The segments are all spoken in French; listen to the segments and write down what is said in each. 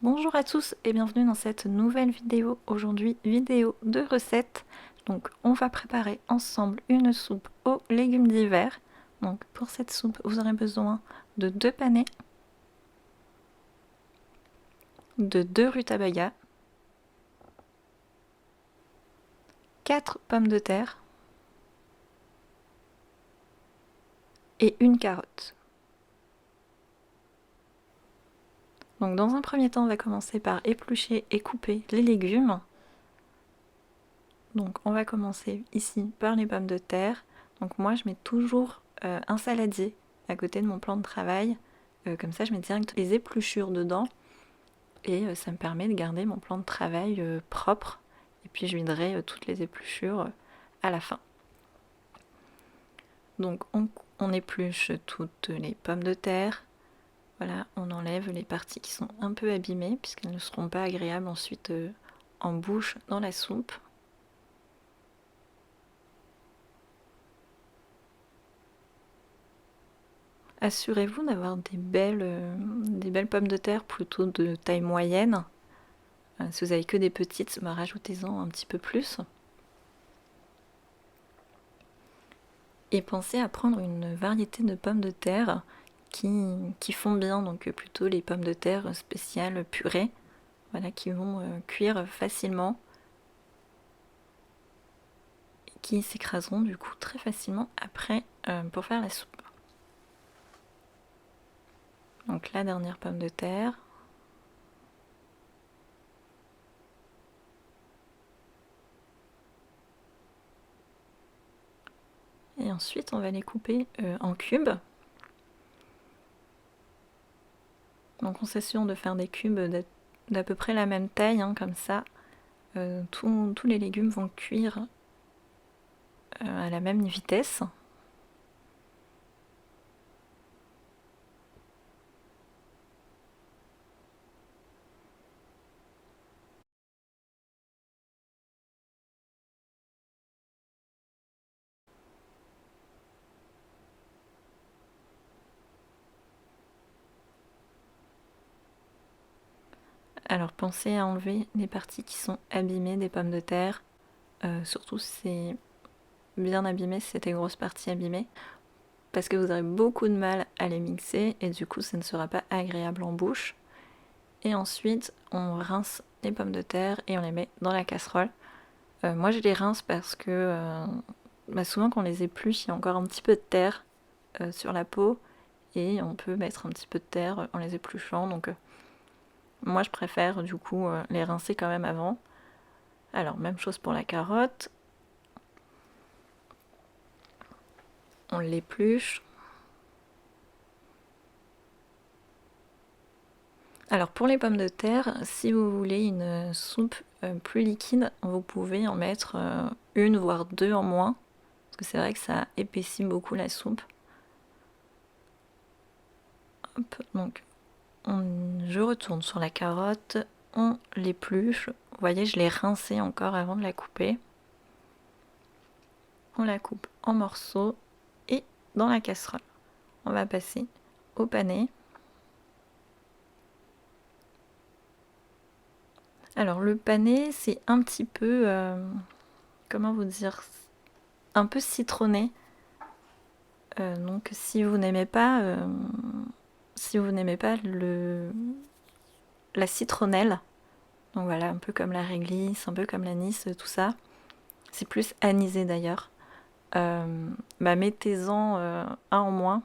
Bonjour à tous et bienvenue dans cette nouvelle vidéo. Aujourd'hui, vidéo de recette. Donc on va préparer ensemble une soupe aux légumes d'hiver. Donc pour cette soupe, vous aurez besoin de 2 panais, de 2 rutabagas, 4 pommes de terre et une carotte. Donc dans un premier temps, on va commencer par éplucher et couper les légumes. Donc on va commencer ici par les pommes de terre. Donc moi je mets toujours un saladier à côté de mon plan de travail. Comme ça je mets direct les épluchures dedans. Et ça me permet de garder mon plan de travail propre. Et puis je viderai toutes les épluchures à la fin. Donc on épluche toutes les pommes de terre. Voilà, on enlève les parties qui sont un peu abîmées puisqu'elles ne seront pas agréables ensuite en bouche dans la soupe. Assurez-vous d'avoir des belles pommes de terre plutôt de taille moyenne. Si vous avez que des petites, rajoutez-en un petit peu plus. Et pensez à prendre une variété de pommes de terre qui font bien, donc plutôt les pommes de terre spéciales purées, voilà, qui vont cuire facilement et qui s'écraseront du coup très facilement après pour faire la soupe. Donc la dernière pomme de terre. Et ensuite on va les couper en cubes. Donc on s'assure de faire des cubes d'à peu près la même taille, hein, comme ça tous les légumes vont cuire à la même vitesse. Alors pensez à enlever les parties qui sont abîmées des pommes de terre, surtout si c'est bien abîmé, si c'est des grosses parties abîmées, parce que vous aurez beaucoup de mal à les mixer et du coup ça ne sera pas agréable en bouche. Et ensuite on rince les pommes de terre et on les met dans la casserole. Moi je les rince parce que souvent quand on les épluche il y a encore un petit peu de terre sur la peau et on peut mettre un petit peu de terre en les épluchant, donc moi je préfère du coup les rincer quand même avant. Alors même chose pour la carotte, on l'épluche. Alors pour les pommes de terre, si vous voulez une soupe plus liquide, vous pouvez en mettre une voire deux en moins, parce que c'est vrai que ça épaissit beaucoup la soupe. Hop, donc je retourne sur la carotte, on l'épluche. Vous voyez, je l'ai rincée encore avant de la couper. On la coupe en morceaux et dans la casserole. On va passer au panais. Alors le panais, c'est un petit peu, comment vous dire, un peu citronné. Donc si vous n'aimez pas, la citronnelle, donc voilà, un peu comme la réglisse, un peu comme l'anis, tout ça, c'est plus anisé d'ailleurs. Mettez-en un en moins.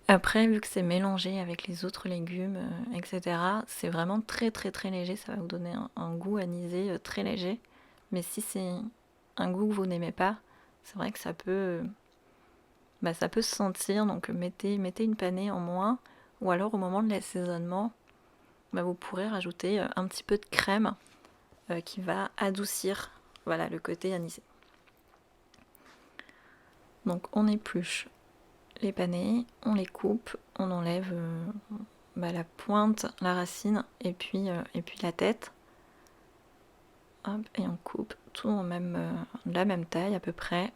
Après, vu que c'est mélangé avec les autres légumes, etc., c'est vraiment très très très léger, ça va vous donner un goût anisé très léger. Mais si c'est un goût que vous n'aimez pas, c'est vrai que ça peut se sentir, donc mettez une panée en moins, ou alors au moment de l'assaisonnement, vous pourrez rajouter un petit peu de crème qui va adoucir, voilà, le côté anisé. Donc on épluche les panais, on les coupe, on enlève la pointe, la racine et puis la tête. Hop, et on coupe tout en de la même taille à peu près.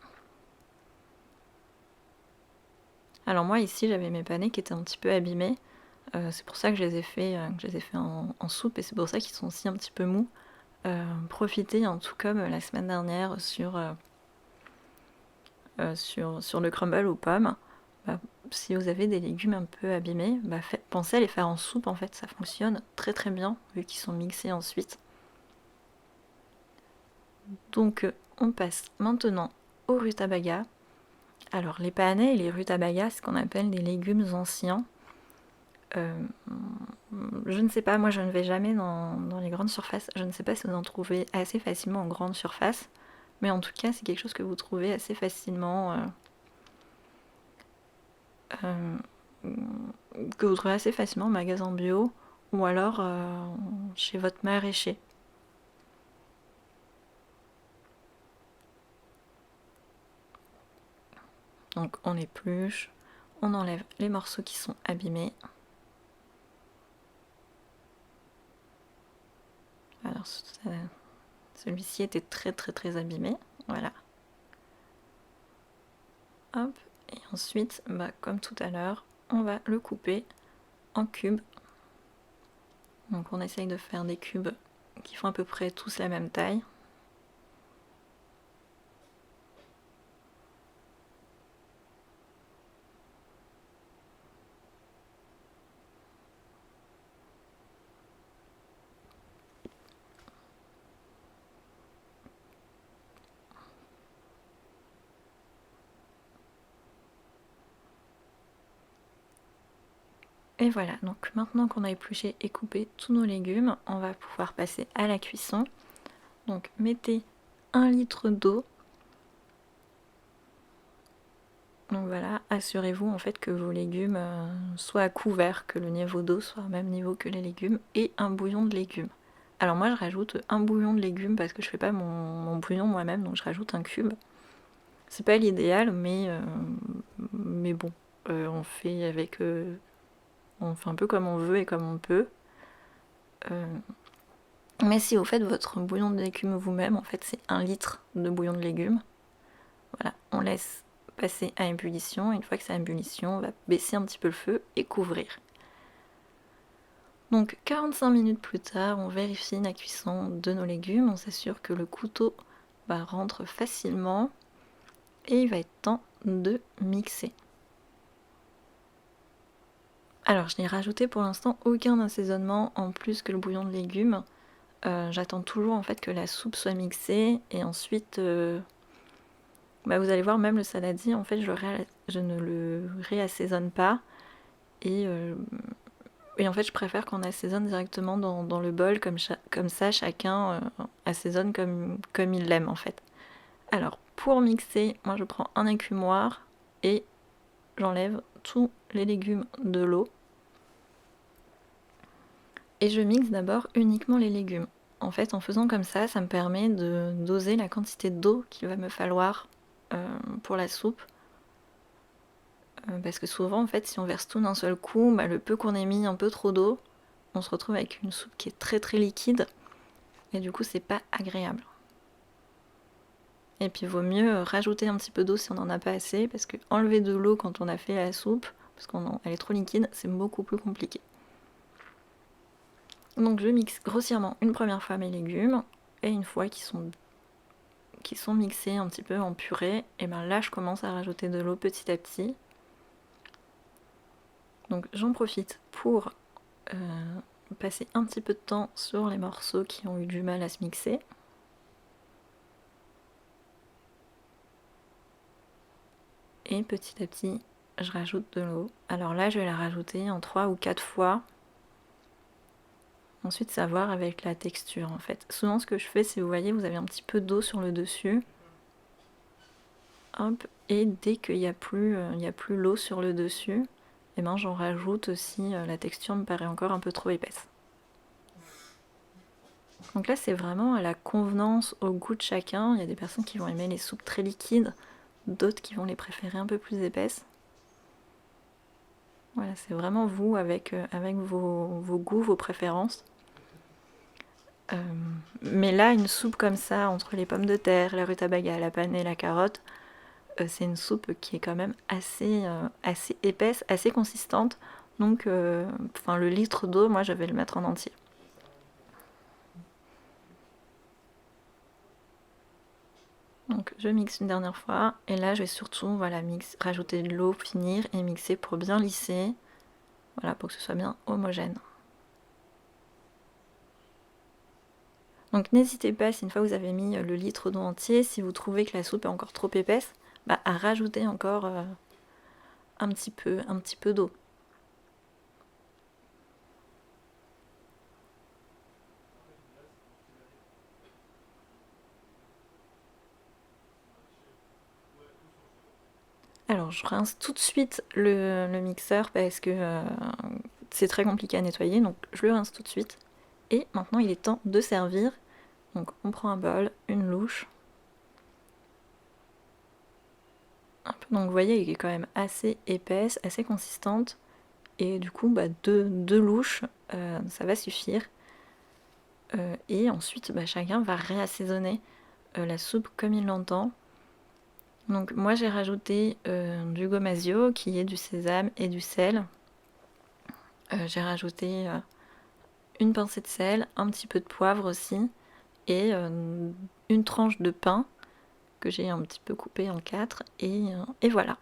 Alors moi ici j'avais mes panais qui étaient un petit peu abîmés, c'est pour ça que je les ai fait en soupe et c'est pour ça qu'ils sont aussi un petit peu mous. Profitez, hein, tout comme la semaine dernière sur le crumble aux pommes. Bah, si vous avez des légumes un peu abîmés, pensez à les faire en soupe, en fait ça fonctionne très très bien vu qu'ils sont mixés ensuite. Donc on passe maintenant au rutabaga. Alors les panais et les rutabagas, c'est ce qu'on appelle des légumes anciens. Je ne sais pas, moi je ne vais jamais dans les grandes surfaces. Je ne sais pas si vous en trouvez assez facilement en grande surface, mais en tout cas c'est quelque chose que vous trouvez assez facilement, que vous trouvez assez facilement en magasin bio ou alors chez votre maraîcher. Donc on épluche, on enlève les morceaux qui sont abîmés. Alors celui-ci était très très très abîmé, voilà. Hop, et ensuite, comme tout à l'heure, on va le couper en cubes. Donc on essaye de faire des cubes qui font à peu près tous la même taille. Et voilà, donc maintenant qu'on a épluché et coupé tous nos légumes, on va pouvoir passer à la cuisson. Donc mettez 1 litre d'eau. Donc voilà, assurez-vous en fait que vos légumes soient à couvert, que le niveau d'eau soit au même niveau que les légumes, et un bouillon de légumes. Alors moi je rajoute un bouillon de légumes parce que je fais pas mon bouillon moi-même, donc je rajoute un cube. C'est pas l'idéal, mais bon, on fait avec... on fait un peu comme on veut et comme on peut. Mais si vous faites votre bouillon de légumes vous-même, en fait c'est 1 litre de bouillon de légumes. Voilà, on laisse passer à ébullition. Une fois que c'est à ébullition, on va baisser un petit peu le feu et couvrir. Donc 45 minutes plus tard, on vérifie la cuisson de nos légumes. On s'assure que le couteau rentre facilement. Et il va être temps de mixer. Alors je n'ai rajouté pour l'instant aucun assaisonnement en plus que le bouillon de légumes. J'attends toujours en fait que la soupe soit mixée et ensuite vous allez voir, même le saladier en fait je ne le réassaisonne pas et en fait je préfère qu'on assaisonne directement dans le bol, comme ça chacun assaisonne comme il l'aime en fait. Alors pour mixer, moi je prends un écumoire et j'enlève tous les légumes de l'eau. Et je mixe d'abord uniquement les légumes. En fait, en faisant comme ça, ça me permet de doser la quantité d'eau qu'il va me falloir pour la soupe. Parce que souvent, en fait, si on verse tout d'un seul coup, le peu qu'on ait mis un peu trop d'eau, on se retrouve avec une soupe qui est très très liquide. Et du coup, c'est pas agréable. Et puis, il vaut mieux rajouter un petit peu d'eau si on n'en a pas assez, parce que enlever de l'eau quand on a fait la soupe, parce qu'elle est trop liquide, c'est beaucoup plus compliqué. Donc je mixe grossièrement une première fois mes légumes, et une fois qu'ils sont mixés un petit peu en purée, et là je commence à rajouter de l'eau petit à petit. Donc j'en profite pour passer un petit peu de temps sur les morceaux qui ont eu du mal à se mixer. Et petit à petit, je rajoute de l'eau. Alors là, je vais la rajouter en 3 ou 4 fois. Ensuite, ça va voir avec la texture en fait. Souvent, ce que je fais, c'est, vous voyez, vous avez un petit peu d'eau sur le dessus. Hop, et dès qu'il n'y a plus l'eau sur le dessus, j'en rajoute aussi, la texture me paraît encore un peu trop épaisse. Donc là c'est vraiment à la convenance, au goût de chacun. Il y a des personnes qui vont aimer les soupes très liquides, d'autres qui vont les préférer un peu plus épaisses. Voilà, c'est vraiment vous avec vos goûts, vos préférences. Mais là, une soupe comme ça, entre les pommes de terre, la rutabaga, la panais, la carotte, c'est une soupe qui est quand même assez épaisse, assez consistante. Donc le litre d'eau, moi je vais le mettre en entier. Donc je mixe une dernière fois et là je vais surtout rajouter de l'eau, finir et mixer pour bien lisser. Voilà, pour que ce soit bien homogène. Donc n'hésitez pas, si une fois vous avez mis le litre d'eau entier, si vous trouvez que la soupe est encore trop épaisse, à rajouter encore un petit peu d'eau. Alors je rince tout de suite le mixeur parce que c'est très compliqué à nettoyer, donc je le rince tout de suite. Et maintenant il est temps de servir. Donc on prend un bol, une louche. Donc vous voyez, il est quand même assez épaisse, assez consistante. Et du coup, deux louches, ça va suffire. Et ensuite, chacun va réassaisonner la soupe comme il l'entend. Donc moi j'ai rajouté du gomasio qui est du sésame et du sel. J'ai rajouté une pincée de sel, un petit peu de poivre aussi et une tranche de pain que j'ai un petit peu coupé en 4 et voilà.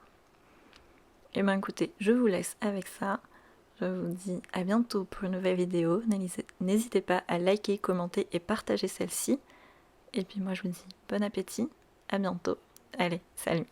Et écoutez, je vous laisse avec ça. Je vous dis à bientôt pour une nouvelle vidéo. N'hésitez pas à liker, commenter et partager celle-ci. Et puis moi je vous dis bon appétit, à bientôt. Allez, salut!